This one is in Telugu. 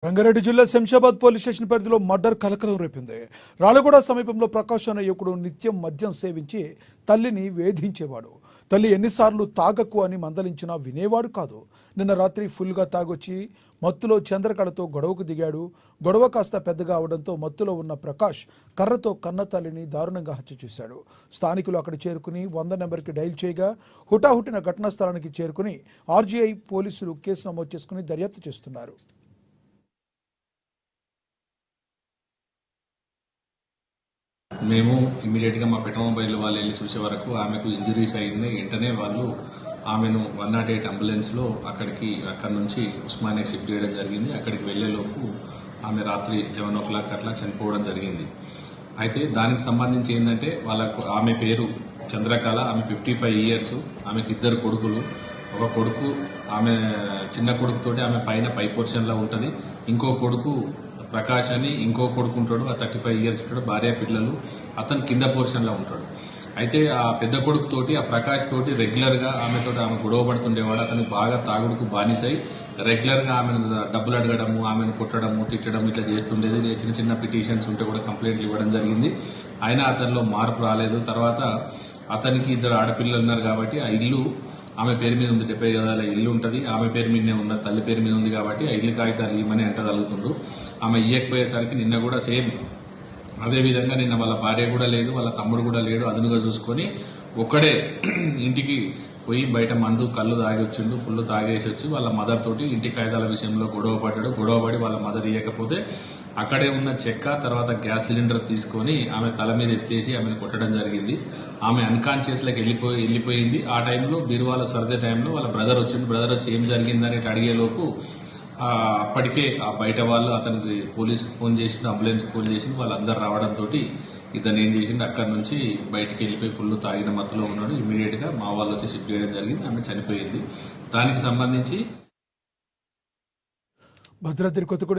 రంగారెడ్డి జిల్లా శంషాబాద్ పోలీస్ స్టేషన్ పరిధిలో మర్డర్ కలకలం రేపింది. రాళ్ళగూడ సమీపంలో ప్రకాష్ అనే యువకుడు నిత్యం మద్యం సేవించి తల్లిని వేధించేవాడు. తల్లి ఎన్నిసార్లు తాగకు అని మందలించినా వినేవాడు కాదు. నిన్న రాత్రి ఫుల్గా తాగొచ్చి మత్తులో చంద్రకళతో గొడవకు దిగాడు. గొడవ కాస్త పెద్దగా అవడంతో మత్తులో ఉన్న ప్రకాష్ కర్రతో కన్న తల్లిని దారుణంగా హత్య చేశాడు. స్థానికులు అక్కడ చేరుకుని 100 నెంబర్కి డైల్ చేయగా హుటాహుటిన ఘటనా స్థలానికి చేరుకుని ఆర్జీఐ పోలీసులు కేసు నమోదు చేసుకుని దర్యాప్తు చేస్తున్నారు. మేము ఇమీడియట్గా మా పెట్రోల్ వాళ్ళు వెళ్ళి చూసే వరకు ఆమెకు ఇంజరీస్ అయింది. వెంటనే వాళ్ళు ఆమెను 108 అంబులెన్స్లో అక్కడి నుంచి ఉస్మానియా షిఫ్ట్ చేయడం జరిగింది. అక్కడికి వెళ్లేలోపు ఆమె రాత్రి 11 o'clock అట్లా చనిపోవడం జరిగింది. అయితే దానికి సంబంధించి ఏంటంటే ఆమె పేరు చంద్రకళ, ఆమె 55 years, ఆమెకు 2 కొడుకులు. ఒక కొడుకు ఆమె చిన్న కొడుకుతోటి ఆమె పై పోర్షన్లో ఉంటుంది. ఇంకో కొడుకు ప్రకాష్ అని ఇంకో కొడుకు ఉంటాడు, ఆ 35 years ఉంటాడు, భార్య పిల్లలు, అతను కింద పోర్షన్లో ఉంటాడు. అయితే ఆ పెద్ద కొడుకు తోటి ఆ ప్రకాష్ తోటి రెగ్యులర్గా ఆమె గొడవ పడుతుండేవాడు. అతనికి బాగా తాగుడుకు బానిసై రెగ్యులర్గా ఆమెను డబ్బులు అడగడము, ఆమెను కొట్టడము, తిట్టడం ఇట్లా చేస్తుండేది. చిన్న చిన్న పిటిషన్స్ ఉంటే కూడా కంప్లైంట్లు ఇవ్వడం జరిగింది. అయినా అతనిలో మార్పు రాలేదు. తర్వాత అతనికి 2 ఆడపిల్లలు ఉన్నారు కాబట్టి ఆ ఇల్లు ఆమె పేరు మీద ఉంది, 70 గదాల ఇల్లు ఉంటుంది, ఆమె పేరు మీదనే ఉన్న తల్లి పేరు మీద ఉంది కాబట్టి ఆ ఇల్లు కాగితాలు ఇవ్వమని అంటగలుగుతుండు. ఆమె ఇయ్యకపోయేసరికి నిన్న కూడా సేమ్ అదేవిధంగా నిన్న వాళ్ళ భార్య కూడా లేదు, వాళ్ళ తమ్ముడు కూడా లేడు, అదునుగా చూసుకొని ఒక్కడే ఇంటికి పోయి బయట మందు కళ్ళు తాగొచ్చిండు. ఫుల్ తాగేసి వచ్చి వాళ్ళ మదర్ తోటి ఇంటి కాగితాల విషయంలో గొడవపడి వాళ్ళ మదర్ ఇయ్యకపోతే అక్కడే ఉన్న చెక్క తర్వాత గ్యాస్ సిలిండర్ తీసుకొని ఆమె తల మీద ఎత్తేసి ఆమెను కొట్టడం జరిగింది. ఆమె అన్కాన్షియస్లోకి వెళ్ళిపోయింది. ఆ టైంలో బీరువాల సర్దే టైంలో వాళ్ళ బ్రదర్ వచ్చింది. బ్రదర్ వచ్చి ఏం జరిగిందని అడిగేలోపు అప్పటికే ఆ బయట వాళ్ళు అతనికి పోలీస్కి ఫోన్ చేసిండు, అంబులెన్స్కి ఫోన్ చేసిండు. వాళ్ళందరూ రావడంతో ఇతను ఏం చేసిండు, అక్కడి నుంచి బయటికి వెళ్ళిపోయి ఫుల్ తాగిన మత్తులో ఉన్నాడు. ఇమీడియట్గా మా వాళ్ళు వచ్చి షిఫ్ట్ చేయడం జరిగింది. ఆమె చనిపోయింది. దానికి సంబంధించి భద్రాద్రి కొత్తగూడెం